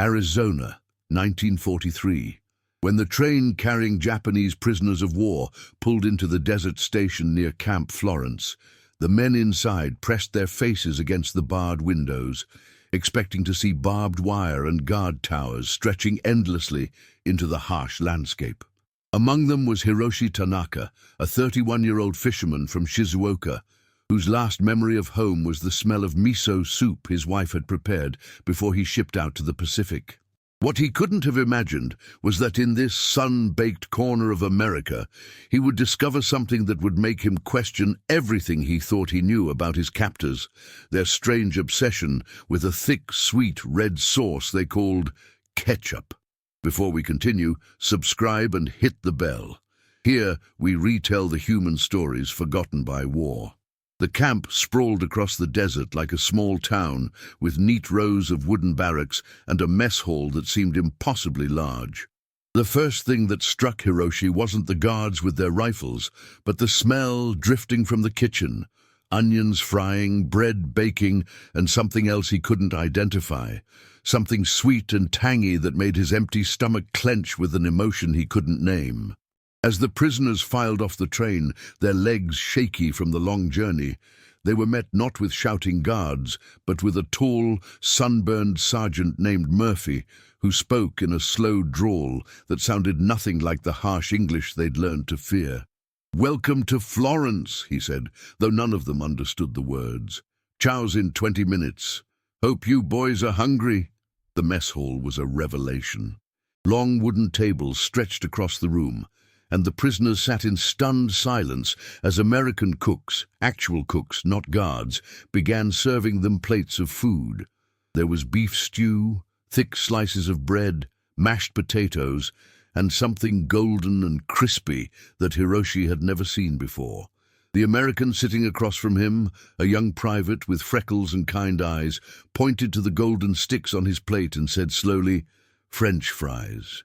Arizona, 1943. When the train carrying Japanese prisoners of war pulled into the desert station near Camp Florence, the men inside pressed their faces against the barred windows, expecting to see barbed wire and guard towers stretching endlessly into the harsh landscape. Among them was Hiroshi Tanaka, a 31-year-old fisherman from Shizuoka, whose last memory of home was the smell of miso soup his wife had prepared before he shipped out to the Pacific. What he couldn't have imagined was that in this sun-baked corner of America, he would discover something that would make him question everything he thought he knew about his captors, their strange obsession with a thick, sweet red sauce they called ketchup. Before we continue, subscribe and hit the bell. Here, we retell the human stories forgotten by war. The camp sprawled across the desert like a small town, with neat rows of wooden barracks and a mess hall that seemed impossibly large. The first thing that struck Hiroshi wasn't the guards with their rifles, but the smell drifting from the kitchen. Onions frying, bread baking, and something else he couldn't identify. Something sweet and tangy that made his empty stomach clench with an emotion he couldn't name. As the prisoners filed off the train, their legs shaky from the long journey, they were met not with shouting guards, but with a tall, sunburned sergeant named Murphy, who spoke in a slow drawl that sounded nothing like the harsh English they'd learned to fear. "Welcome to Florence," he said, though none of them understood the words. "Chow's in 20 minutes. Hope you boys are hungry." The mess hall was a revelation. Long wooden tables stretched across the room, and the prisoners sat in stunned silence as American cooks, actual cooks, not guards, began serving them plates of food. There was beef stew, thick slices of bread, mashed potatoes, and something golden and crispy that Hiroshi had never seen before. The American sitting across from him, a young private with freckles and kind eyes, pointed to the golden sticks on his plate and said slowly, "French fries."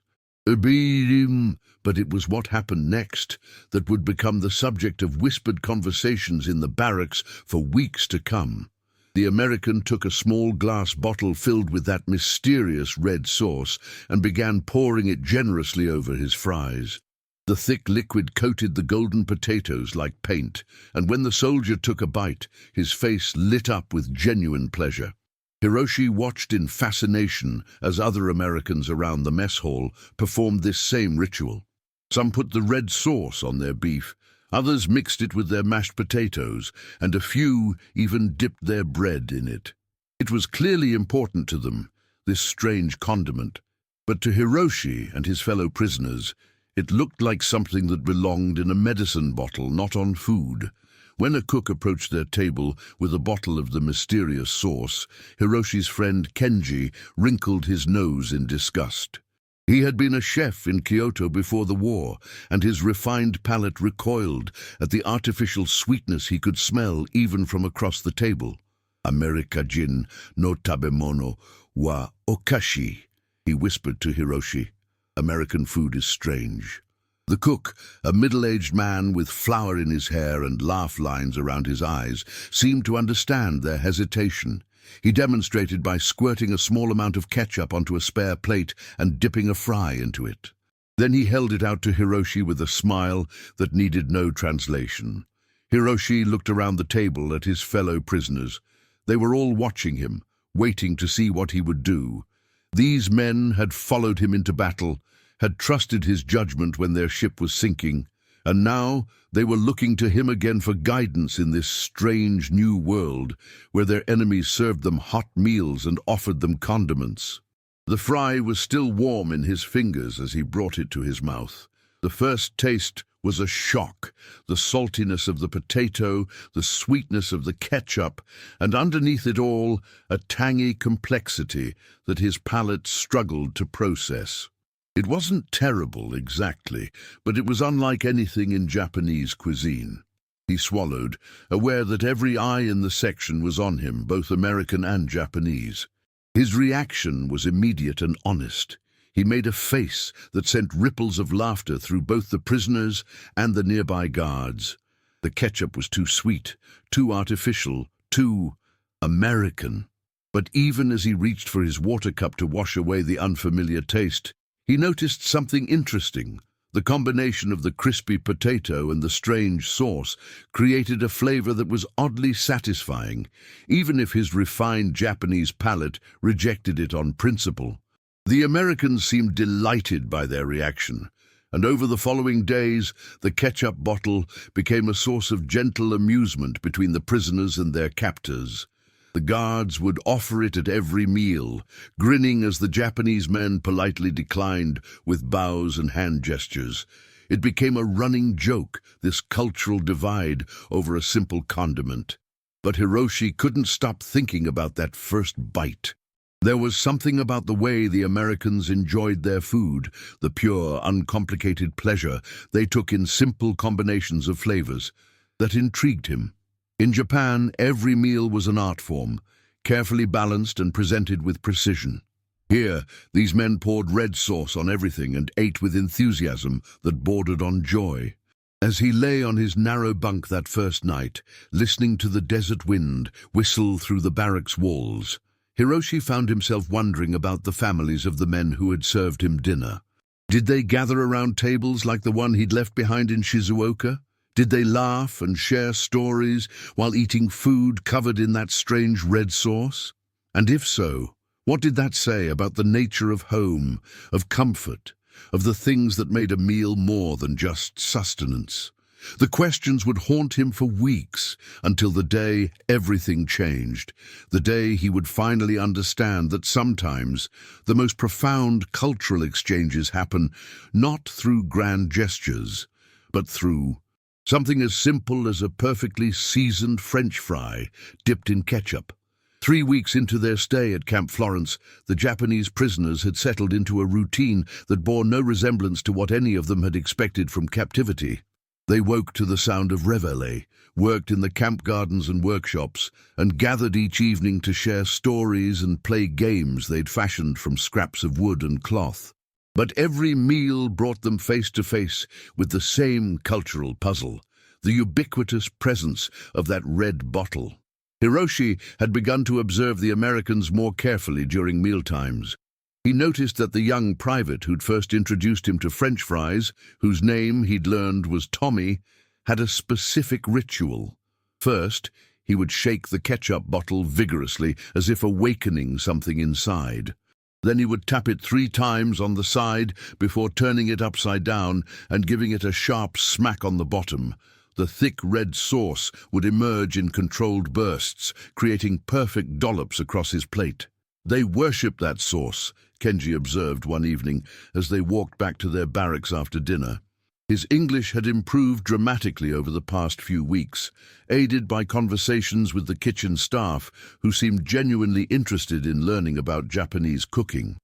But it was what happened next that would become the subject of whispered conversations in the barracks for weeks to come. The American took a small glass bottle filled with that mysterious red sauce and began pouring it generously over his fries. The thick liquid coated the golden potatoes like paint, and when the soldier took a bite, his face lit up with genuine pleasure. Hiroshi watched in fascination as other Americans around the mess hall performed this same ritual. Some put the red sauce on their beef, others mixed it with their mashed potatoes, and a few even dipped their bread in it. It was clearly important to them, this strange condiment, but to Hiroshi and his fellow prisoners, it looked like something that belonged in a medicine bottle, not on food. When a cook approached their table with a bottle of the mysterious sauce, Hiroshi's friend Kenji wrinkled his nose in disgust. He had been a chef in Kyoto before the war, and his refined palate recoiled at the artificial sweetness he could smell even from across the table. "Amerikajin no tabemono wa okashi," he whispered to Hiroshi. "American food is strange." The cook, a middle-aged man with flour in his hair and laugh lines around his eyes, seemed to understand their hesitation. He demonstrated by squirting a small amount of ketchup onto a spare plate and dipping a fry into it. Then he held it out to Hiroshi with a smile that needed no translation. Hiroshi looked around the table at his fellow prisoners. They were all watching him, waiting to see what he would do. These men had followed him into battle, had trusted his judgment when their ship was sinking, and now they were looking to him again for guidance in this strange new world where their enemies served them hot meals and offered them condiments. The fry was still warm in his fingers as he brought it to his mouth. The first taste was a shock, the saltiness of the potato, the sweetness of the ketchup, and underneath it all, a tangy complexity that his palate struggled to process. It wasn't terrible exactly, but it was unlike anything in Japanese cuisine. He swallowed, aware that every eye in the section was on him, both American and Japanese. His reaction was immediate and honest. He made a face that sent ripples of laughter through both the prisoners and the nearby guards. The ketchup was too sweet, too artificial, too American. But even as he reached for his water cup to wash away the unfamiliar taste, he noticed something interesting. The combination of the crispy potato and the strange sauce created a flavor that was oddly satisfying, even if his refined Japanese palate rejected it on principle. The Americans seemed delighted by their reaction, and over the following days, the ketchup bottle became a source of gentle amusement between the prisoners and their captors. The guards would offer it at every meal, grinning as the Japanese men politely declined with bows and hand gestures. It became a running joke, this cultural divide over a simple condiment. But Hiroshi couldn't stop thinking about that first bite. There was something about the way the Americans enjoyed their food, the pure, uncomplicated pleasure they took in simple combinations of flavors, that intrigued him. In Japan, every meal was an art form, carefully balanced and presented with precision. Here, these men poured red sauce on everything and ate with enthusiasm that bordered on joy. As he lay on his narrow bunk that first night, listening to the desert wind whistle through the barracks walls, Hiroshi found himself wondering about the families of the men who had served him dinner. Did they gather around tables like the one he'd left behind in Shizuoka? Did they laugh and share stories while eating food covered in that strange red sauce? And if so, what did that say about the nature of home, of comfort, of the things that made a meal more than just sustenance? The questions would haunt him for weeks, until the day everything changed, the day he would finally understand that sometimes the most profound cultural exchanges happen not through grand gestures, but through something as simple as a perfectly seasoned French fry dipped in ketchup. 3 weeks into their stay at Camp Florence, the Japanese prisoners had settled into a routine that bore no resemblance to what any of them had expected from captivity. They woke to the sound of reveille, worked in the camp gardens and workshops, and gathered each evening to share stories and play games they'd fashioned from scraps of wood and cloth. But every meal brought them face to face with the same cultural puzzle, the ubiquitous presence of that red bottle. Hiroshi had begun to observe the Americans more carefully during mealtimes. He noticed that the young private who'd first introduced him to French fries, whose name he'd learned was Tommy, had a specific ritual. First, he would shake the ketchup bottle vigorously as if awakening something inside. Then he would tap it 3 times on the side before turning it upside down and giving it a sharp smack on the bottom. The thick red sauce would emerge in controlled bursts, creating perfect dollops across his plate. They worshipped that sauce, Kenji observed one evening as they walked back to their barracks after dinner. His English had improved dramatically over the past few weeks, aided by conversations with the kitchen staff who seemed genuinely interested in learning about Japanese cooking.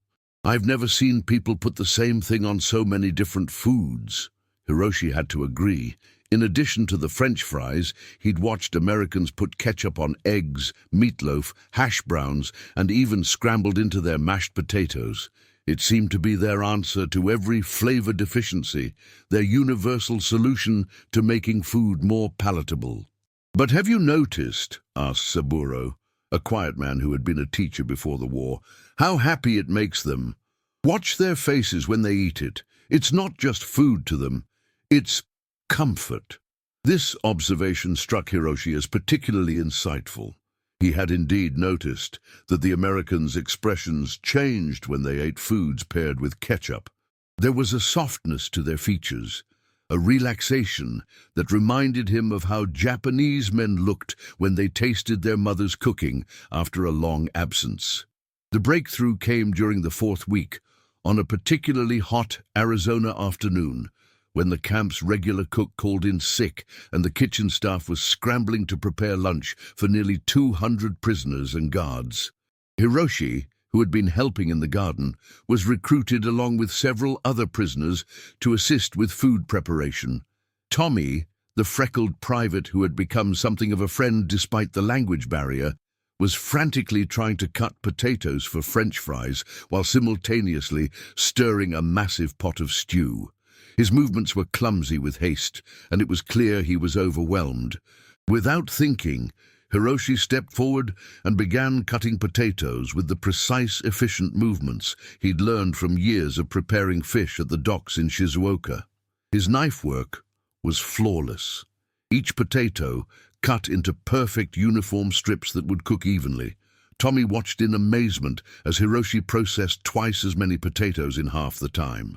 "I've never seen people put the same thing on so many different foods," Hiroshi had to agree. In addition to the French fries, he'd watched Americans put ketchup on eggs, meatloaf, hash browns, and even scrambled into their mashed potatoes. It seemed to be their answer to every flavor deficiency, their universal solution to making food more palatable. "But have you noticed," asked Saburo, a quiet man who had been a teacher before the war, "how happy it makes them? Watch their faces when they eat it. It's not just food to them, it's comfort." This observation struck Hiroshi as particularly insightful. He had indeed noticed that the Americans' expressions changed when they ate foods paired with ketchup. There was a softness to their features, a relaxation that reminded him of how Japanese men looked when they tasted their mother's cooking after a long absence. The breakthrough came during the 4th week, on a particularly hot Arizona afternoon, when the camp's regular cook called in sick and the kitchen staff was scrambling to prepare lunch for nearly 200 prisoners and guards. Hiroshi, who had been helping in the garden, was recruited along with several other prisoners to assist with food preparation. Tommy, the freckled private who had become something of a friend despite the language barrier, was frantically trying to cut potatoes for French fries while simultaneously stirring a massive pot of stew. His movements were clumsy with haste, and it was clear he was overwhelmed. Without thinking, Hiroshi stepped forward and began cutting potatoes with the precise, efficient movements he'd learned from years of preparing fish at the docks in Shizuoka. His knife work was flawless. Each potato cut into perfect uniform strips that would cook evenly. Tommy watched in amazement as Hiroshi processed twice as many potatoes in half the time.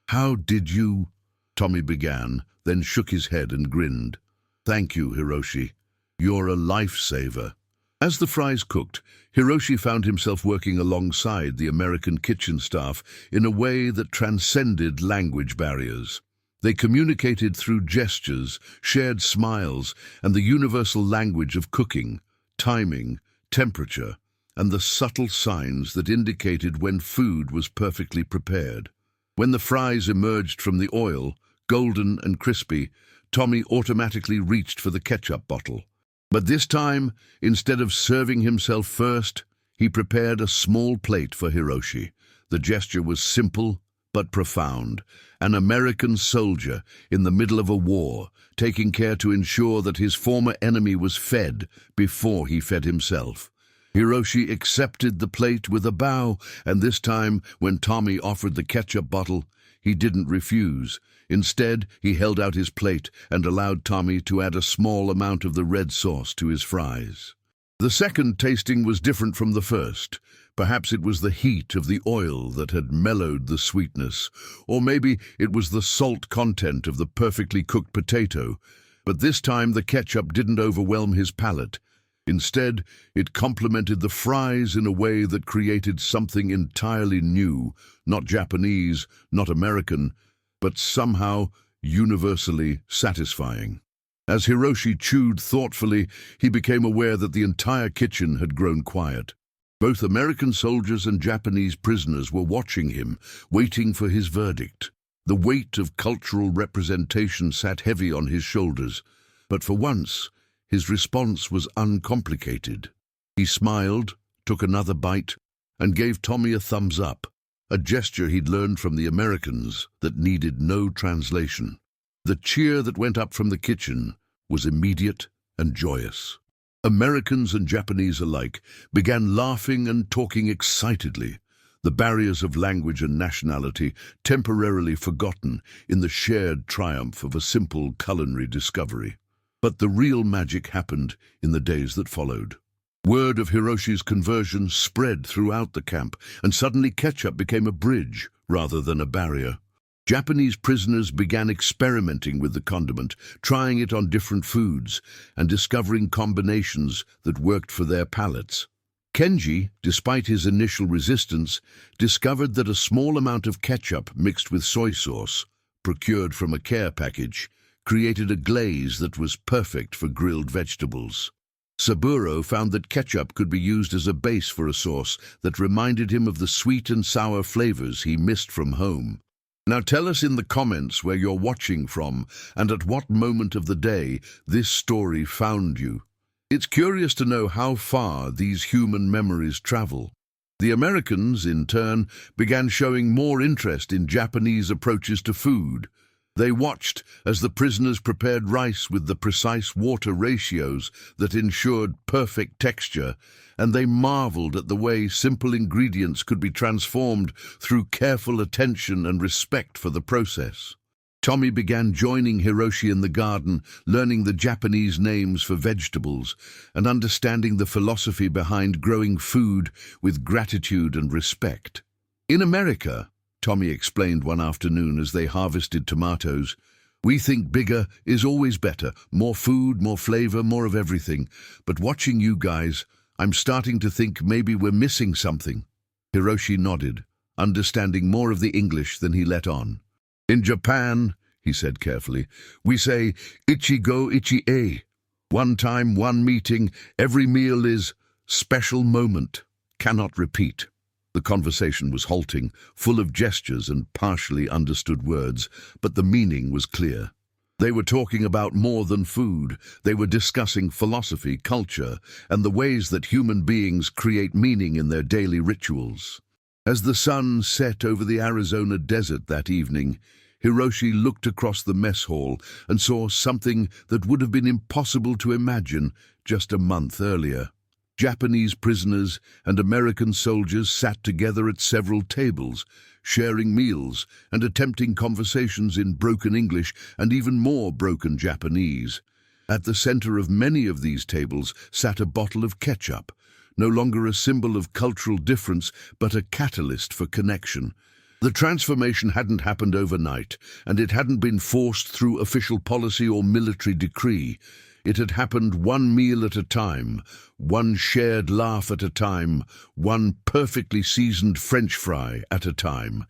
"How did you?" Tommy began, then shook his head and grinned. "Thank you, Hiroshi. You're a lifesaver." As the fries cooked, Hiroshi found himself working alongside the American kitchen staff in a way that transcended language barriers. They communicated through gestures, shared smiles, and the universal language of cooking, timing, temperature, and the subtle signs that indicated when food was perfectly prepared. When the fries emerged from the oil, golden and crispy, Tommy automatically reached for the ketchup bottle. But this time, instead of serving himself first, he prepared a small plate for Hiroshi. The gesture was simple but profound. An American soldier in the middle of a war, taking care to ensure that his former enemy was fed before he fed himself. Hiroshi accepted the plate with a bow, and this time, when Tommy offered the ketchup bottle, he didn't refuse. Instead, he held out his plate and allowed Tommy to add a small amount of the red sauce to his fries. The second tasting was different from the first. Perhaps it was the heat of the oil that had mellowed the sweetness, or maybe it was the salt content of the perfectly cooked potato. But this time the ketchup didn't overwhelm his palate. Instead, it complemented the fries in a way that created something entirely new, not Japanese, not American, but somehow universally satisfying. As Hiroshi chewed thoughtfully, he became aware that the entire kitchen had grown quiet. Both American soldiers and Japanese prisoners were watching him, waiting for his verdict. The weight of cultural representation sat heavy on his shoulders, but for once, his response was uncomplicated. He smiled, took another bite, and gave Tommy a thumbs up, a gesture he'd learned from the Americans that needed no translation. The cheer that went up from the kitchen was immediate and joyous. Americans and Japanese alike began laughing and talking excitedly, the barriers of language and nationality temporarily forgotten in the shared triumph of a simple culinary discovery. But the real magic happened in the days that followed. Word of Hiroshi's conversion spread throughout the camp, and suddenly ketchup became a bridge rather than a barrier. Japanese prisoners began experimenting with the condiment, trying it on different foods, and discovering combinations that worked for their palates. Kenji, despite his initial resistance, discovered that a small amount of ketchup mixed with soy sauce, procured from a care package, created a glaze that was perfect for grilled vegetables. Saburo found that ketchup could be used as a base for a sauce that reminded him of the sweet and sour flavors he missed from home. Now tell us in the comments where you're watching from and at what moment of the day this story found you. It's curious to know how far these human memories travel. The Americans, in turn, began showing more interest in Japanese approaches to food. They watched as the prisoners prepared rice with the precise water ratios that ensured perfect texture, and they marveled at the way simple ingredients could be transformed through careful attention and respect for the process. Tommy began joining Hiroshi in the garden, learning the Japanese names for vegetables and understanding the philosophy behind growing food with gratitude and respect. In America, Tommy explained one afternoon as they harvested tomatoes, we think bigger is always better, more food, more flavor, more of everything. But watching you guys, I'm starting to think maybe we're missing something. Hiroshi nodded, understanding more of the English than he let on. In Japan, he said carefully, we say, ichigo ichi-e. One time, one meeting, every meal is special moment, cannot repeat. The conversation was halting, full of gestures and partially understood words, but the meaning was clear. They were talking about more than food. They were discussing philosophy, culture, and the ways that human beings create meaning in their daily rituals. As the sun set over the Arizona desert that evening, Hiroshi looked across the mess hall and saw something that would have been impossible to imagine just a month earlier. Japanese prisoners and American soldiers sat together at several tables, sharing meals and attempting conversations in broken English and even more broken Japanese. At the center of many of these tables sat a bottle of ketchup, no longer a symbol of cultural difference, but a catalyst for connection. The transformation hadn't happened overnight, and it hadn't been forced through official policy or military decree. It had happened one meal at a time, one shared laugh at a time, one perfectly seasoned French fry at a time.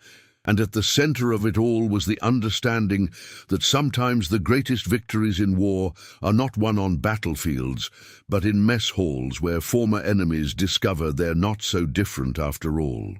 And at the center of it all was the understanding that sometimes the greatest victories in war are not won on battlefields, but in mess halls where former enemies discover they're not so different after all.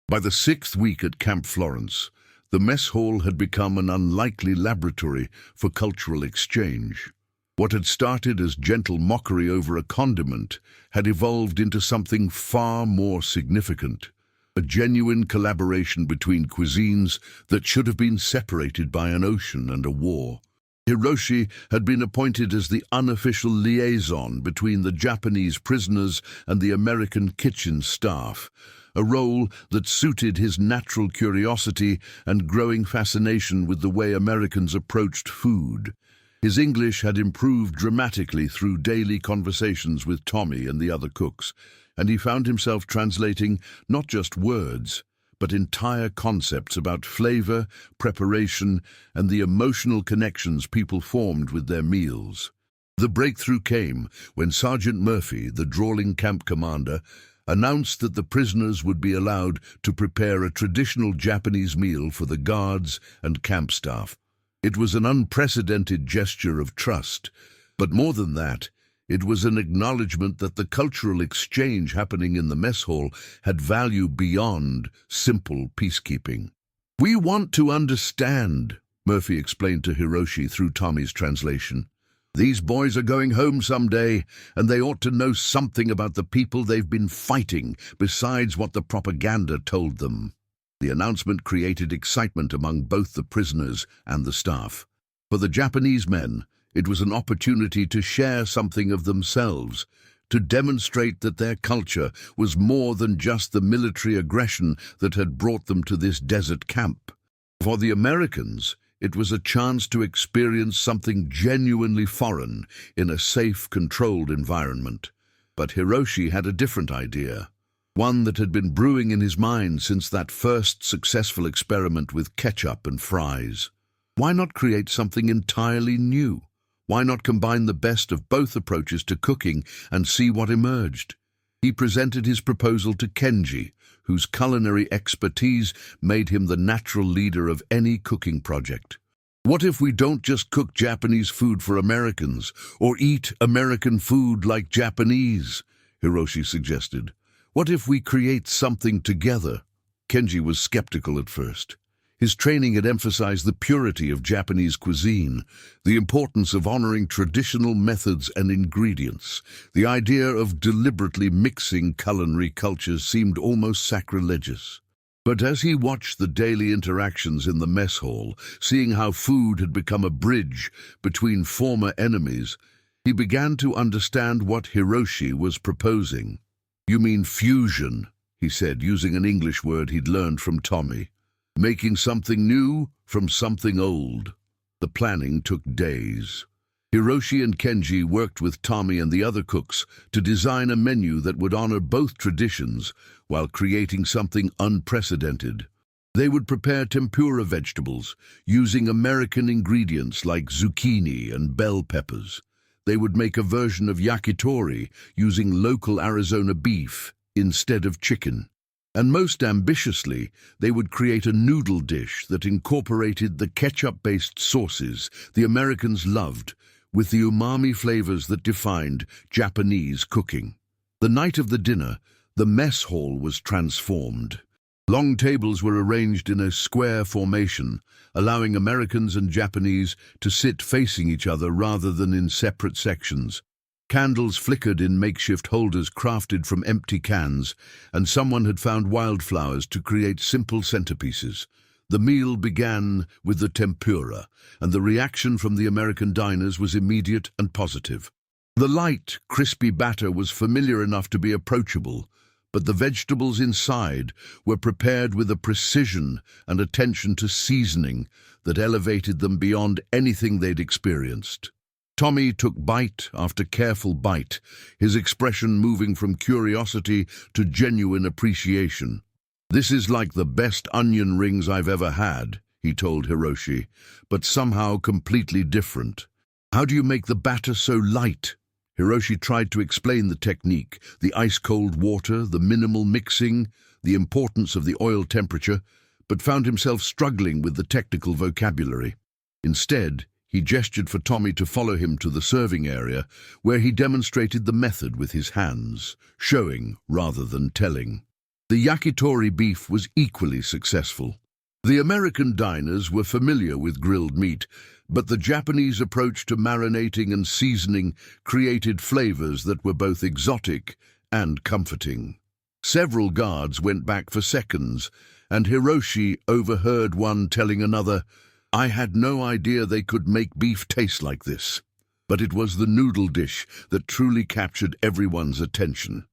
By the 6th week at Camp Florence, the mess hall had become an unlikely laboratory for cultural exchange. What had started as gentle mockery over a condiment had evolved into something far more significant. A genuine collaboration between cuisines that should have been separated by an ocean and a war. Hiroshi had been appointed as the unofficial liaison between the Japanese prisoners and the American kitchen staff, a role that suited his natural curiosity and growing fascination with the way Americans approached food. His English had improved dramatically through daily conversations with Tommy and the other cooks, and he found himself translating not just words, but entire concepts about flavor, preparation, and the emotional connections people formed with their meals. The breakthrough came when Sergeant Murphy, the drawling camp commander, announced that the prisoners would be allowed to prepare a traditional Japanese meal for the guards and camp staff. It was an unprecedented gesture of trust, but more than that, it was an acknowledgement that the cultural exchange happening in the mess hall had value beyond simple peacekeeping. "We want to understand," Murphy explained to Hiroshi through Tommy's translation. "These boys are going home someday, and they ought to know something about the people they've been fighting besides what the propaganda told them." The announcement created excitement among both the prisoners and the staff. For the Japanese men, it was an opportunity to share something of themselves, to demonstrate that their culture was more than just the military aggression that had brought them to this desert camp. For the Americans, it was a chance to experience something genuinely foreign in a safe, controlled environment. But Hiroshi had a different idea, one that had been brewing in his mind since that first successful experiment with ketchup and fries. Why not create something entirely new? Why not combine the best of both approaches to cooking and see what emerged? He presented his proposal to Kenji, whose culinary expertise made him the natural leader of any cooking project. "What if we don't just cook Japanese food for Americans, or eat American food like Japanese?" Hiroshi suggested. "What if we create something together?" Kenji was skeptical at first. His training had emphasized the purity of Japanese cuisine, the importance of honoring traditional methods and ingredients. The idea of deliberately mixing culinary cultures seemed almost sacrilegious. But as he watched the daily interactions in the mess hall, seeing how food had become a bridge between former enemies, he began to understand what Hiroshi was proposing. "You mean fusion," he said, using an English word he'd learned from Tommy. "Making something new from something old." The planning took days. Hiroshi and Kenji worked with Tommy and the other cooks to design a menu that would honor both traditions while creating something unprecedented. They would prepare tempura vegetables using American ingredients like zucchini and bell peppers. They would make a version of yakitori using local Arizona beef instead of chicken. And most ambitiously, they would create a noodle dish that incorporated the ketchup-based sauces the Americans loved, with the umami flavors that defined Japanese cooking. The night of the dinner, the mess hall was transformed. Long tables were arranged in a square formation, allowing Americans and Japanese to sit facing each other rather than in separate sections. Candles flickered in makeshift holders crafted from empty cans, and someone had found wildflowers to create simple centerpieces. The meal began with the tempura, and the reaction from the American diners was immediate and positive. The light, crispy batter was familiar enough to be approachable, but the vegetables inside were prepared with a precision and attention to seasoning that elevated them beyond anything they'd experienced. Tommy took bite after careful bite, his expression moving from curiosity to genuine appreciation. "This is like the best onion rings I've ever had," he told Hiroshi, "but somehow completely different." "How do you make the batter so light?" Hiroshi tried to explain the technique, the ice-cold water, the minimal mixing, the importance of the oil temperature, but found himself struggling with the technical vocabulary. Instead, he gestured for Tommy to follow him to the serving area, where he demonstrated the method with his hands, showing rather than telling. The yakitori beef was equally successful. The American diners were familiar with grilled meat, but the Japanese approach to marinating and seasoning created flavors that were both exotic and comforting. Several guards went back for seconds, and Hiroshi overheard one telling another, "I had no idea they could make beef taste like this." But it was the noodle dish that truly captured everyone's attention.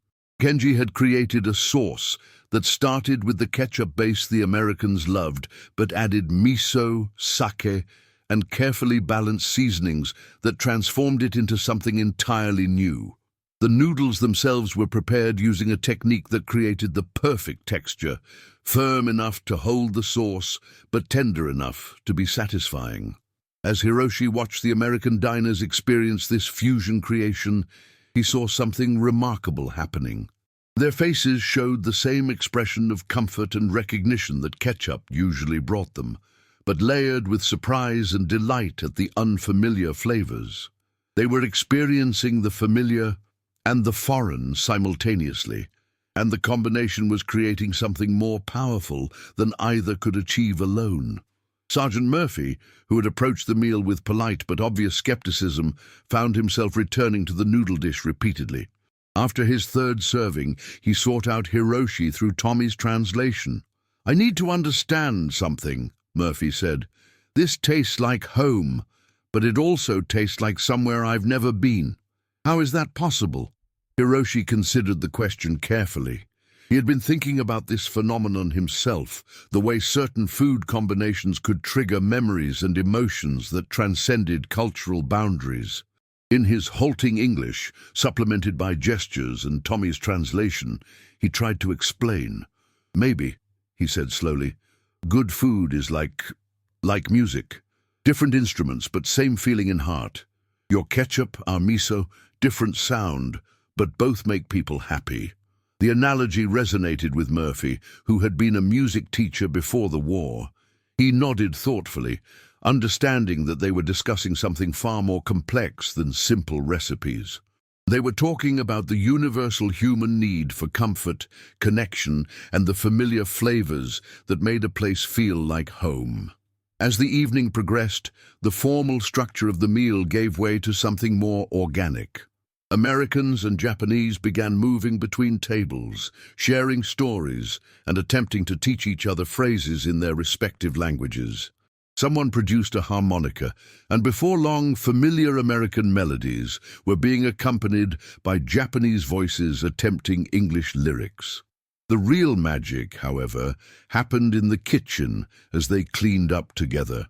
Kenji had created a sauce that started with the ketchup base the Americans loved, but added miso, sake, and carefully balanced seasonings that transformed it into something entirely new. The noodles themselves were prepared using a technique that created the perfect texture, firm enough to hold the sauce, but tender enough to be satisfying. As Hiroshi watched the American diners experience this fusion creation, he saw something remarkable happening. Their faces showed the same expression of comfort and recognition that ketchup usually brought them, but layered with surprise and delight at the unfamiliar flavors. They were experiencing the familiar and the foreign simultaneously, and the combination was creating something more powerful than either could achieve alone. Sergeant Murphy, who had approached the meal with polite but obvious skepticism, found himself returning to the noodle dish repeatedly. After his third serving, he sought out Hiroshi through Tommy's translation. "I need to understand something," Murphy said. "This tastes like home, but it also tastes like somewhere I've never been. How is that possible?" Hiroshi considered the question carefully. He had been thinking about this phenomenon himself, the way certain food combinations could trigger memories and emotions that transcended cultural boundaries. In his halting English, supplemented by gestures and Tommy's translation, he tried to explain. "Maybe," he said slowly, "good food is like music. Different instruments, but same feeling in heart. Your ketchup, our miso, different sound, but both make people happy." The analogy resonated with Murphy, who had been a music teacher before the war. He nodded thoughtfully, understanding that they were discussing something far more complex than simple recipes. They were talking about the universal human need for comfort, connection, and the familiar flavors that made a place feel like home. As the evening progressed, the formal structure of the meal gave way to something more organic. Americans and Japanese began moving between tables, sharing stories, and attempting to teach each other phrases in their respective languages. Someone produced a harmonica, and before long, familiar American melodies were being accompanied by Japanese voices attempting English lyrics. The real magic, however, happened in the kitchen as they cleaned up together.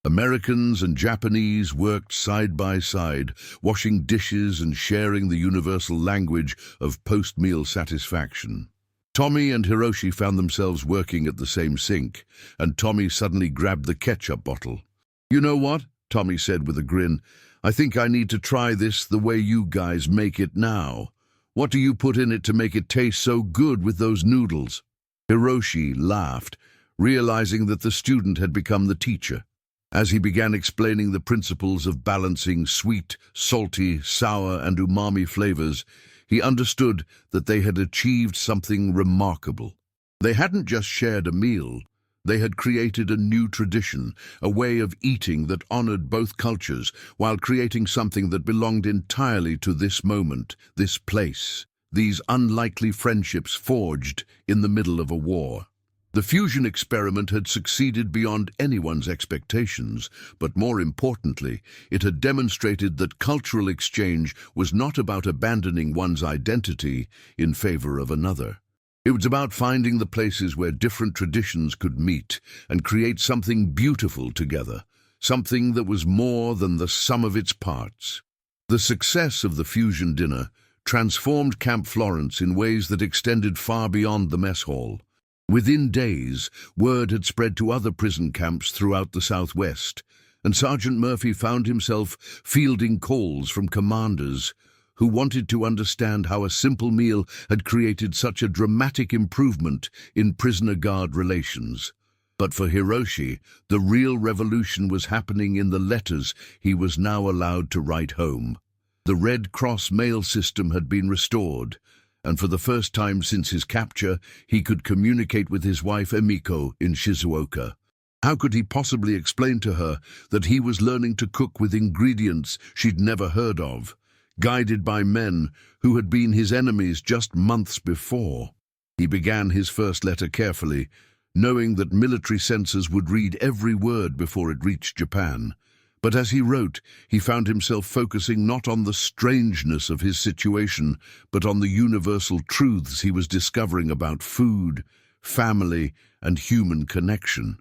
Americans and Japanese worked side by side, washing dishes and sharing the universal language of post-meal satisfaction. Tommy and Hiroshi found themselves working at the same sink, and Tommy suddenly grabbed the ketchup bottle. "You know what?" Tommy said with a grin. "I think I need to try this the way you guys make it now. What do you put in it to make it taste so good with those noodles?" Hiroshi laughed, realizing that the student had become the teacher. As he began explaining the principles of balancing sweet, salty, sour, and umami flavors, he understood that they had achieved something remarkable. They hadn't just shared a meal, they had created a new tradition, a way of eating that honored both cultures, while creating something that belonged entirely to this moment, this place, these unlikely friendships forged in the middle of a war. The fusion experiment had succeeded beyond anyone's expectations, but more importantly, it had demonstrated that cultural exchange was not about abandoning one's identity in favor of another. It was about finding the places where different traditions could meet and create something beautiful together, something that was more than the sum of its parts. The success of the fusion dinner transformed Camp Florence in ways that extended far beyond the mess hall. Within days, word had spread to other prison camps throughout the Southwest, and Sergeant Murphy found himself fielding calls from commanders who wanted to understand how a simple meal had created such a dramatic improvement in prisoner-guard relations. But for Hiroshi, the real revolution was happening in the letters he was now allowed to write home. The Red Cross mail system had been restored, and for the first time since his capture, he could communicate with his wife Emiko in Shizuoka. How could he possibly explain to her that he was learning to cook with ingredients she'd never heard of, guided by men who had been his enemies just months before? He began his first letter carefully, knowing that military censors would read every word before it reached Japan. But as he wrote, he found himself focusing not on the strangeness of his situation, but on the universal truths he was discovering about food, family, and human connection.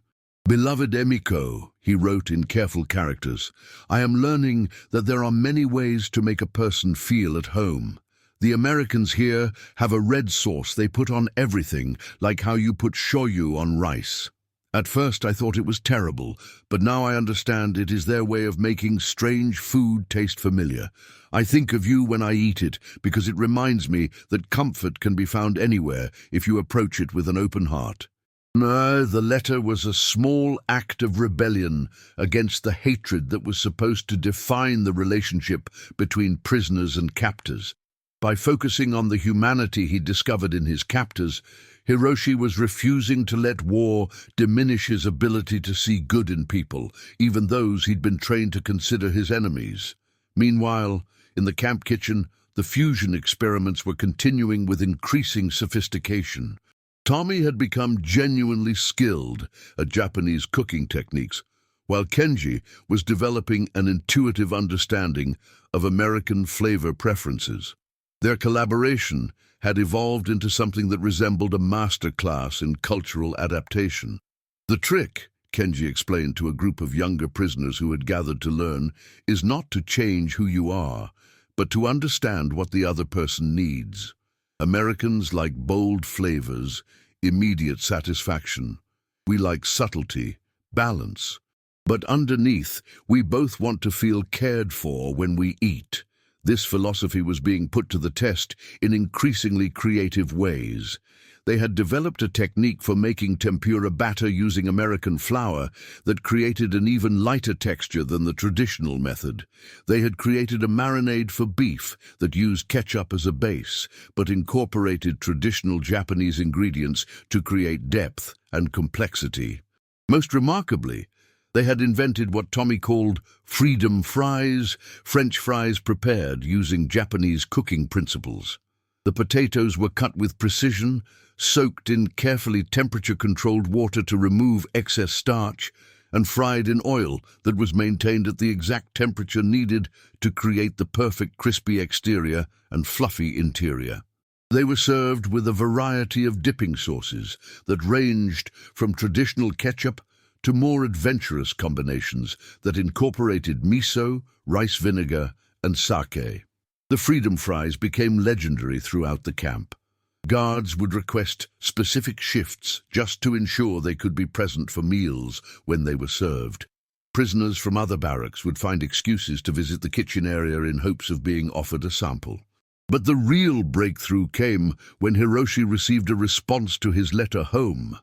"Beloved Emiko," he wrote in careful characters, "I am learning that there are many ways to make a person feel at home. The Americans here have a red sauce they put on everything, like how you put shoyu on rice. At first I thought it was terrible, but now I understand it is their way of making strange food taste familiar. I think of you when I eat it, because it reminds me that comfort can be found anywhere if you approach it with an open heart." No, the letter was a small act of rebellion against the hatred that was supposed to define the relationship between prisoners and captors. By focusing on the humanity he discovered in his captors, Hiroshi was refusing to let war diminish his ability to see good in people, even those he'd been trained to consider his enemies. Meanwhile, in the camp kitchen, the fusion experiments were continuing with increasing sophistication. Tommy had become genuinely skilled at Japanese cooking techniques, while Kenji was developing an intuitive understanding of American flavor preferences. Their collaboration had evolved into something that resembled a masterclass in cultural adaptation. "The trick," Kenji explained to a group of younger prisoners who had gathered to learn, "is not to change who you are, but to understand what the other person needs. Americans like bold flavors, immediate satisfaction. We like subtlety, balance. But underneath, we both want to feel cared for when we eat." This philosophy was being put to the test in increasingly creative ways. They had developed a technique for making tempura batter using American flour that created an even lighter texture than the traditional method. They had created a marinade for beef that used ketchup as a base, but incorporated traditional Japanese ingredients to create depth and complexity. Most remarkably, they had invented what Tommy called freedom fries, French fries prepared using Japanese cooking principles. The potatoes were cut with precision, soaked in carefully temperature-controlled water to remove excess starch, and fried in oil that was maintained at the exact temperature needed to create the perfect crispy exterior and fluffy interior. They were served with a variety of dipping sauces that ranged from traditional ketchup to more adventurous combinations that incorporated miso, rice vinegar, and sake. The freedom fries became legendary throughout the camp. Guards would request specific shifts just to ensure they could be present for meals when they were served. Prisoners from other barracks would find excuses to visit the kitchen area in hopes of being offered a sample. But the real breakthrough came when Hiroshi received a response to his letter home.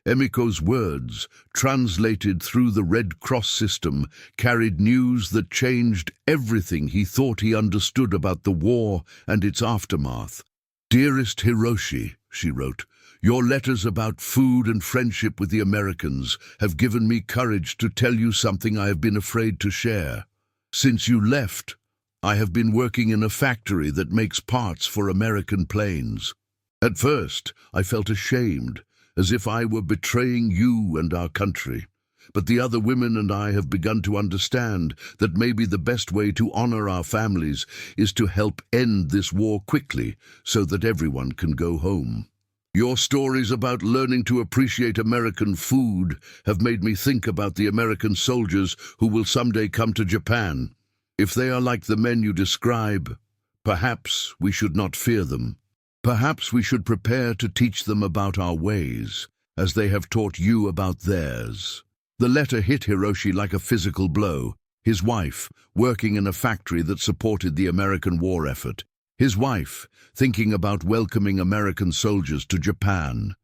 Emiko's words, translated through the Red Cross system, carried news that changed everything he thought he understood about the war and its aftermath. "Dearest Hiroshi," she wrote, "your letters about food and friendship with the Americans have given me courage to tell you something I have been afraid to share. Since you left, I have been working in a factory that makes parts for American planes. At first, I felt ashamed, as if I were betraying you and our country. But the other women and I have begun to understand that maybe the best way to honor our families is to help end this war quickly so that everyone can go home. Your stories about learning to appreciate American food have made me think about the American soldiers who will someday come to Japan. If they are like the men you describe, perhaps we should not fear them. Perhaps we should prepare to teach them about our ways, as they have taught you about theirs. The letter hit Hiroshi like a physical blow. His wife, working in a factory that supported the American war effort. His wife, thinking about welcoming American soldiers to Japan.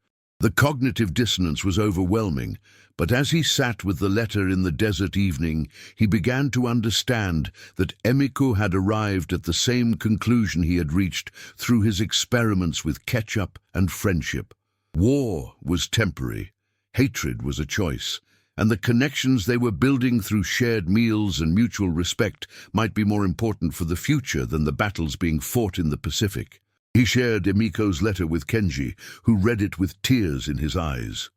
The cognitive dissonance was overwhelming, but as he sat with the letter in the desert evening, he began to understand that Emiko had arrived at the same conclusion he had reached through his experiments with ketchup and friendship. War was temporary, hatred was a choice, and the connections they were building through shared meals and mutual respect might be more important for the future than the battles being fought in the Pacific. He shared Emiko's letter with Kenji, who read it with tears in his eyes.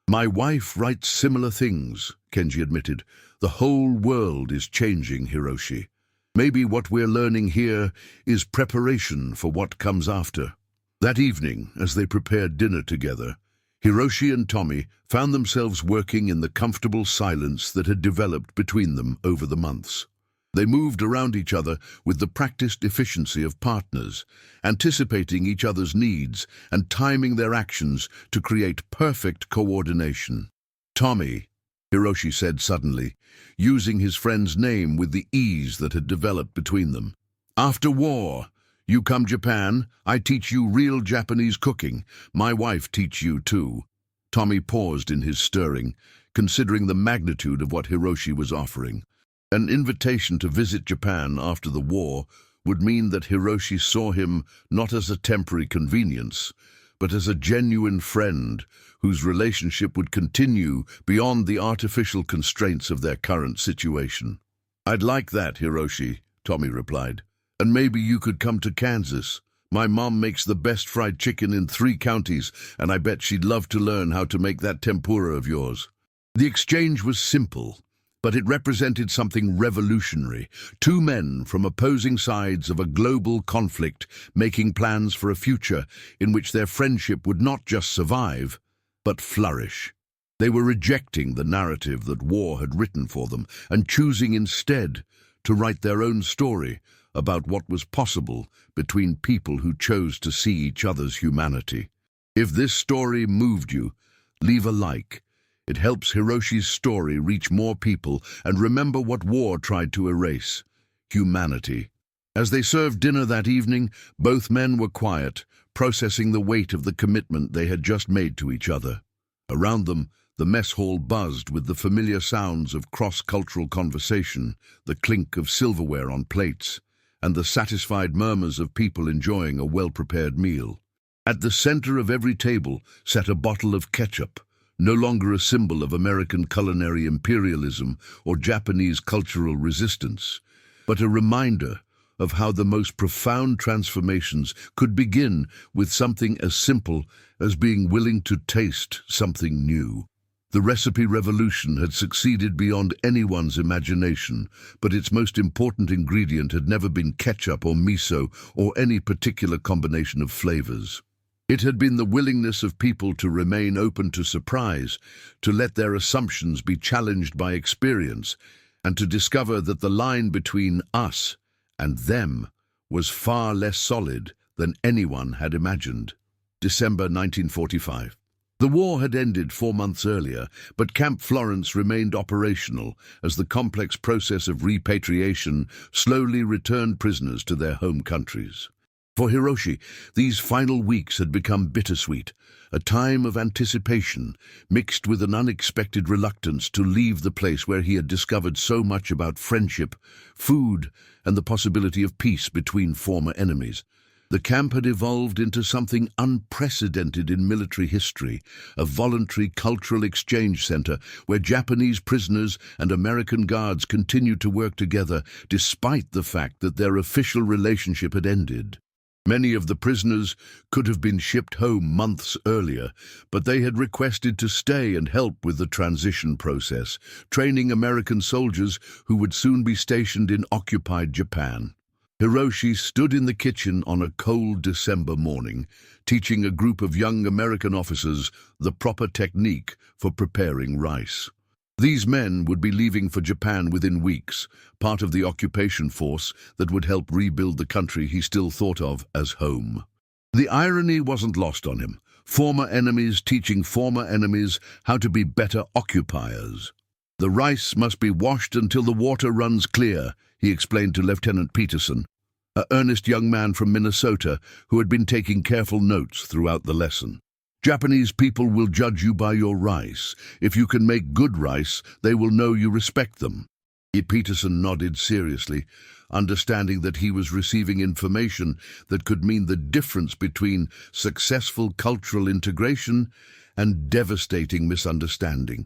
"My wife writes similar things," Kenji admitted. "The whole world is changing, Hiroshi. Maybe what we're learning here is preparation for what comes after." That evening, as they prepared dinner together, Hiroshi and Tommy found themselves working in the comfortable silence that had developed between them over the months. They moved around each other with the practiced efficiency of partners, anticipating each other's needs and timing their actions to create perfect coordination. "Tommy," Hiroshi said suddenly, using his friend's name with the ease that had developed between them. "After war, you come Japan, I teach you real Japanese cooking. My wife teach you too." Tommy paused in his stirring, considering the magnitude of what Hiroshi was offering. An invitation to visit Japan after the war would mean that Hiroshi saw him not as a temporary convenience, but as a genuine friend whose relationship would continue beyond the artificial constraints of their current situation. "I'd like that, Hiroshi," Tommy replied. "And maybe you could come to Kansas. My mom makes the best fried chicken in 3 counties, and I bet she'd love to learn how to make that tempura of yours." The exchange was simple, but it represented something revolutionary. 2 men from opposing sides of a global conflict making plans for a future in which their friendship would not just survive, but flourish. They were rejecting the narrative that war had written for them and choosing instead to write their own story about what was possible between people who chose to see each other's humanity. If this story moved you, leave a like. It helps Hiroshi's story reach more people and remember what war tried to erase: humanity. As they served dinner that evening, both men were quiet, processing the weight of the commitment they had just made to each other. Around them, the mess hall buzzed with the familiar sounds of cross-cultural conversation, the clink of silverware on plates, and the satisfied murmurs of people enjoying a well-prepared meal. At the center of every table sat a bottle of ketchup, no longer a symbol of American culinary imperialism or Japanese cultural resistance, but a reminder of how the most profound transformations could begin with something as simple as being willing to taste something new. The recipe revolution had succeeded beyond anyone's imagination, but its most important ingredient had never been ketchup or miso or any particular combination of flavors. It had been the willingness of people to remain open to surprise, to let their assumptions be challenged by experience, and to discover that the line between us and them was far less solid than anyone had imagined. December 1945. The war had ended 4 months earlier, but Camp Florence remained operational as the complex process of repatriation slowly returned prisoners to their home countries. For Hiroshi, these final weeks had become bittersweet, a time of anticipation mixed with an unexpected reluctance to leave the place where he had discovered so much about friendship, food, and the possibility of peace between former enemies. The camp had evolved into something unprecedented in military history, a voluntary cultural exchange center where Japanese prisoners and American guards continued to work together despite the fact that their official relationship had ended. Many of the prisoners could have been shipped home months earlier, but they had requested to stay and help with the transition process, training American soldiers who would soon be stationed in occupied Japan. Hiroshi stood in the kitchen on a cold December morning, teaching a group of young American officers the proper technique for preparing rice. These men would be leaving for Japan within weeks, part of the occupation force that would help rebuild the country he still thought of as home. The irony wasn't lost on him. Former enemies teaching former enemies how to be better occupiers. "The rice must be washed until the water runs clear," he explained to Lieutenant Peterson, an earnest young man from Minnesota who had been taking careful notes throughout the lesson. "Japanese people will judge you by your rice. If you can make good rice, they will know you respect them." Peterson nodded seriously, understanding that he was receiving information that could mean the difference between successful cultural integration and devastating misunderstanding.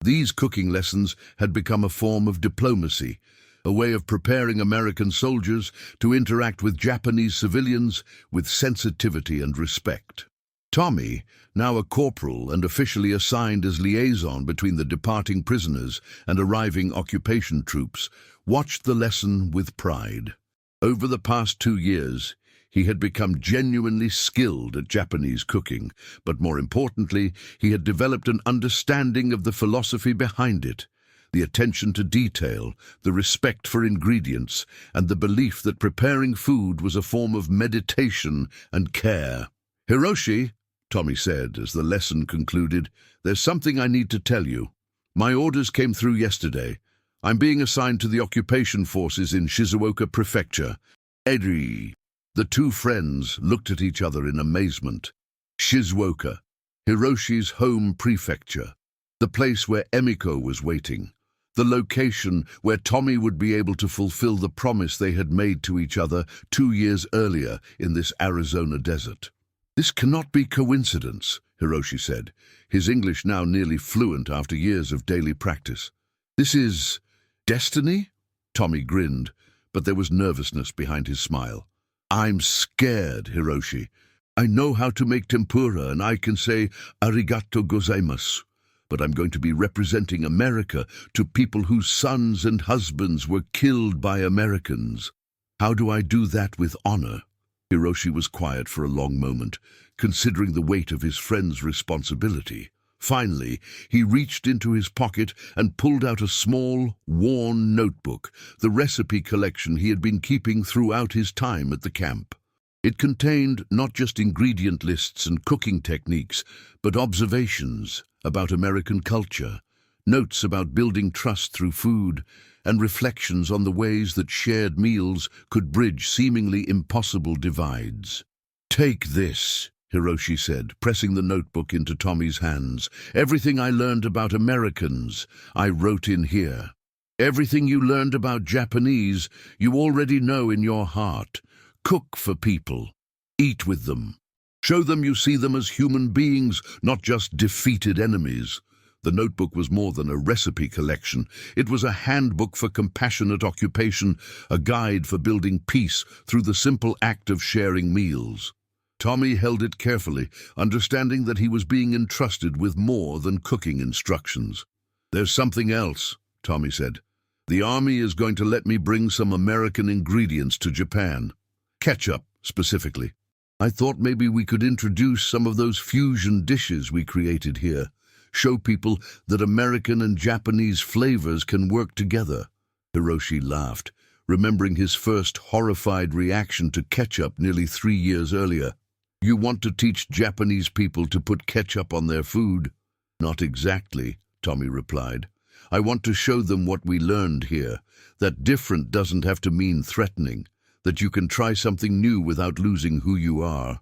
These cooking lessons had become a form of diplomacy, a way of preparing American soldiers to interact with Japanese civilians with sensitivity and respect. Tommy, now a corporal and officially assigned as liaison between the departing prisoners and arriving occupation troops, watched the lesson with pride. Over the past 2 years, he had become genuinely skilled at Japanese cooking, but more importantly, he had developed an understanding of the philosophy behind it, the attention to detail, the respect for ingredients, and the belief that preparing food was a form of meditation and care. "Hiroshi," Tommy said as the lesson concluded, "there's something I need to tell you. My orders came through yesterday. I'm being assigned to the occupation forces in Shizuoka Prefecture. Eri." The two friends looked at each other in amazement. Shizuoka, Hiroshi's home prefecture, the place where Emiko was waiting, the location where Tommy would be able to fulfill the promise they had made to each other 2 years earlier in this Arizona desert. "This cannot be coincidence," Hiroshi said, his English now nearly fluent after years of daily practice. "This is destiny?" Tommy grinned, but there was nervousness behind his smile. "I'm scared, Hiroshi. I know how to make tempura and I can say arigato gozaimasu, but I'm going to be representing America to people whose sons and husbands were killed by Americans. How do I do that with honor?" Hiroshi was quiet for a long moment, considering the weight of his friend's responsibility. Finally, he reached into his pocket and pulled out a small, worn notebook, the recipe collection he had been keeping throughout his time at the camp. It contained not just ingredient lists and cooking techniques, but observations about American culture, notes about building trust through food, and reflections on the ways that shared meals could bridge seemingly impossible divides. "Take this," Hiroshi said, pressing the notebook into Tommy's hands. "Everything I learned about Americans, I wrote in here. Everything you learned about Japanese, you already know in your heart. Cook for people. Eat with them. Show them you see them as human beings, not just defeated enemies." The notebook was more than a recipe collection. It was a handbook for compassionate occupation, a guide for building peace through the simple act of sharing meals. Tommy held it carefully, understanding that he was being entrusted with more than cooking instructions. "There's something else," Tommy said. "The army is going to let me bring some American ingredients to Japan. Ketchup, specifically. I thought maybe we could introduce some of those fusion dishes we created here. Show people that American and Japanese flavors can work together." Hiroshi laughed, remembering his first horrified reaction to ketchup nearly 3 years earlier. "You want to teach Japanese people to put ketchup on their food?" "Not exactly," Tommy replied. "I want to show them what we learned here, that different doesn't have to mean threatening, that you can try something new without losing who you are.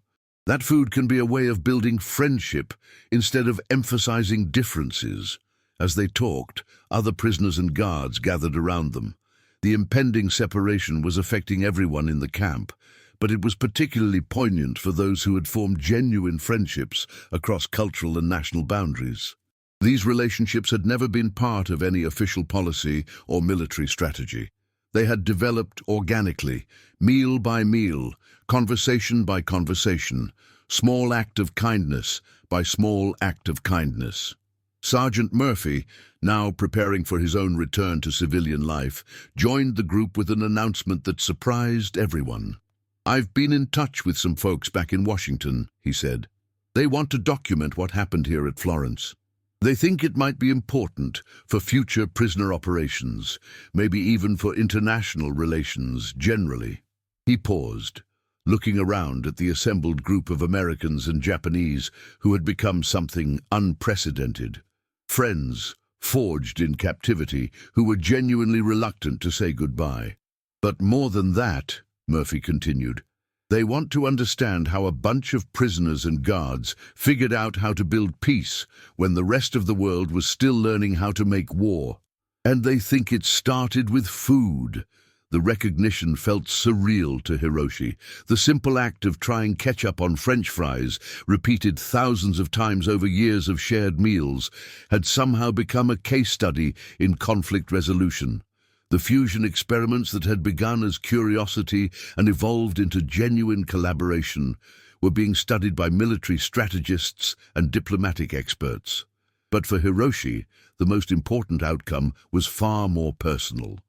That food can be a way of building friendship instead of emphasizing differences." As they talked, other prisoners and guards gathered around them. The impending separation was affecting everyone in the camp, but it was particularly poignant for those who had formed genuine friendships across cultural and national boundaries. These relationships had never been part of any official policy or military strategy. They had developed organically, meal by meal, conversation by conversation, small act of kindness by small act of kindness. Sergeant Murphy, now preparing for his own return to civilian life, joined the group with an announcement that surprised everyone. "I've been in touch with some folks back in Washington," he said. "They want to document what happened here at Florence. They think it might be important for future prisoner operations, maybe even for international relations generally." He paused, looking around at the assembled group of Americans and Japanese who had become something unprecedented. Friends, forged in captivity, who were genuinely reluctant to say goodbye. "But more than that," Murphy continued, "they want to understand how a bunch of prisoners and guards figured out how to build peace when the rest of the world was still learning how to make war. And they think it started with food." The recognition felt surreal to Hiroshi. The simple act of trying ketchup on French fries, repeated thousands of times over years of shared meals, had somehow become a case study in conflict resolution. The fusion experiments that had begun as curiosity and evolved into genuine collaboration were being studied by military strategists and diplomatic experts. But for Hiroshi, the most important outcome was far more personal.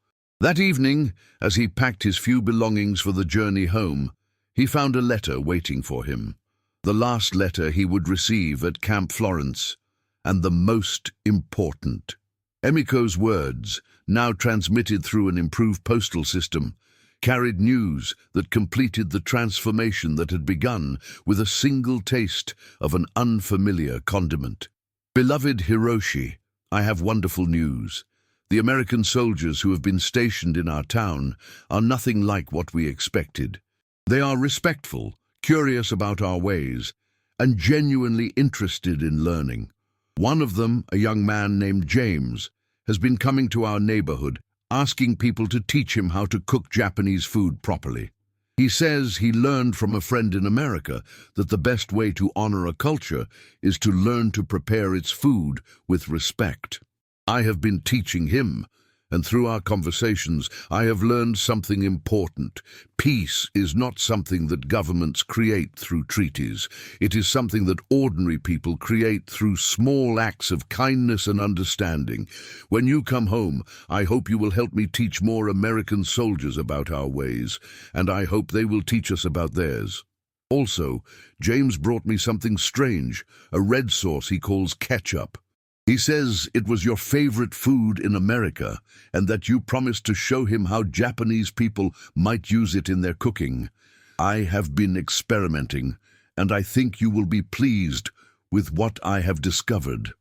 That evening, as he packed his few belongings for the journey home, he found a letter waiting for him. The last letter he would receive at Camp Florence, and the most important. Emiko's words, now transmitted through an improved postal system, carried news that completed the transformation that had begun with a single taste of an unfamiliar condiment. "Beloved Hiroshi, I have wonderful news. The American soldiers who have been stationed in our town are nothing like what we expected. They are respectful, curious about our ways, and genuinely interested in learning. One of them, a young man named James, has been coming to our neighborhood, asking people to teach him how to cook Japanese food properly. He says he learned from a friend in America that the best way to honor a culture is to learn to prepare its food with respect. I have been teaching him, and through our conversations, I have learned something important. Peace is not something that governments create through treaties. It is something that ordinary people create through small acts of kindness and understanding. When you come home, I hope you will help me teach more American soldiers about our ways, and I hope they will teach us about theirs. Also, James brought me something strange, a red sauce he calls ketchup. He says it was your favorite food in America and that you promised to show him how Japanese people might use it in their cooking. I have been experimenting, and I think you will be pleased with what I have discovered."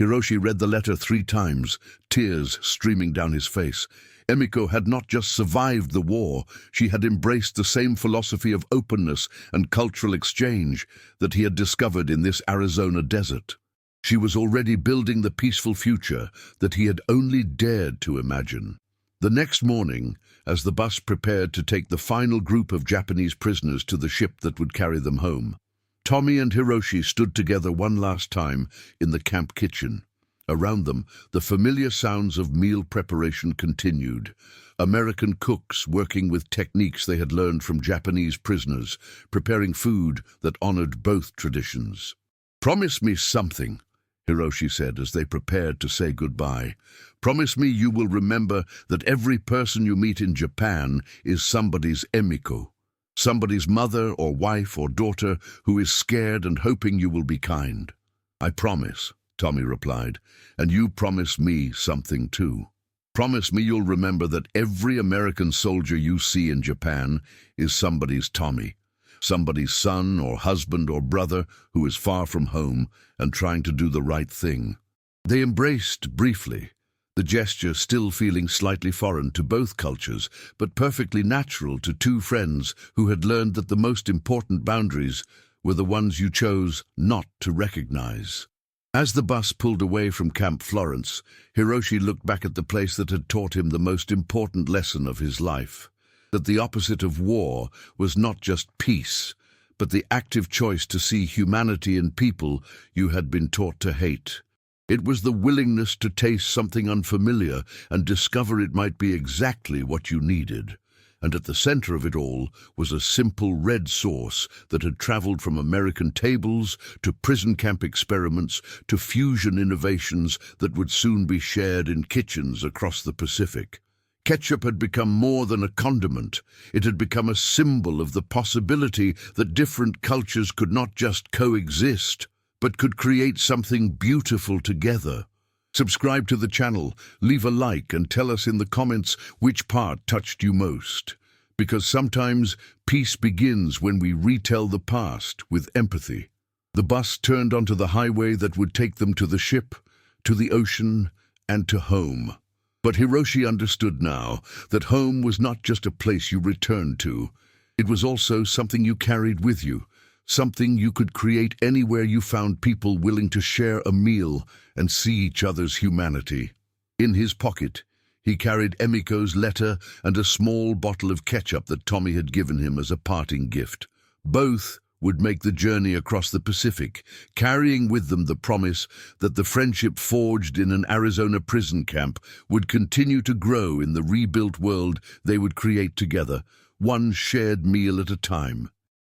Hiroshi read the letter 3 times, tears streaming down his face. Emiko had not just survived the war, she had embraced the same philosophy of openness and cultural exchange that he had discovered in this Arizona desert. She was already building the peaceful future that he had only dared to imagine. The next morning, as the bus prepared to take the final group of Japanese prisoners to the ship that would carry them home, Tommy and Hiroshi stood together one last time in the camp kitchen. Around them, the familiar sounds of meal preparation continued. American cooks working with techniques they had learned from Japanese prisoners, preparing food that honored both traditions. "Promise me something," Hiroshi said as they prepared to say goodbye. "Promise me you will remember that every person you meet in Japan is somebody's Emiko, somebody's mother or wife or daughter who is scared and hoping you will be kind." "I promise," Tommy replied, "and you promise me something too. Promise me you'll remember that every American soldier you see in Japan is somebody's Tommy. Somebody's son or husband or brother who is far from home and trying to do the right thing." They embraced briefly, the gesture still feeling slightly foreign to both cultures, but perfectly natural to two friends who had learned that the most important boundaries were the ones you chose not to recognize. As the bus pulled away from Camp Florence, Hiroshi looked back at the place that had taught him the most important lesson of his life. That the opposite of war was not just peace, but the active choice to see humanity in people you had been taught to hate. It was the willingness to taste something unfamiliar and discover it might be exactly what you needed. And at the center of it all was a simple red sauce that had traveled from American tables to prison camp experiments to fusion innovations that would soon be shared in kitchens across the Pacific. Ketchup had become more than a condiment. It had become a symbol of the possibility that different cultures could not just coexist, but could create something beautiful together. Subscribe to the channel, leave a like, and tell us in the comments which part touched you most. Because sometimes peace begins when we retell the past with empathy. The bus turned onto the highway that would take them to the ship, to the ocean, and to home. But Hiroshi understood now that home was not just a place you returned to. It was also something you carried with you. Something you could create anywhere you found people willing to share a meal and see each other's humanity. In his pocket, he carried Emiko's letter and a small bottle of ketchup that Tommy had given him as a parting gift. Both would make the journey across the Pacific, carrying with them the promise that the friendship forged in an Arizona prison camp would continue to grow in the rebuilt world they would create together, one shared meal at a time.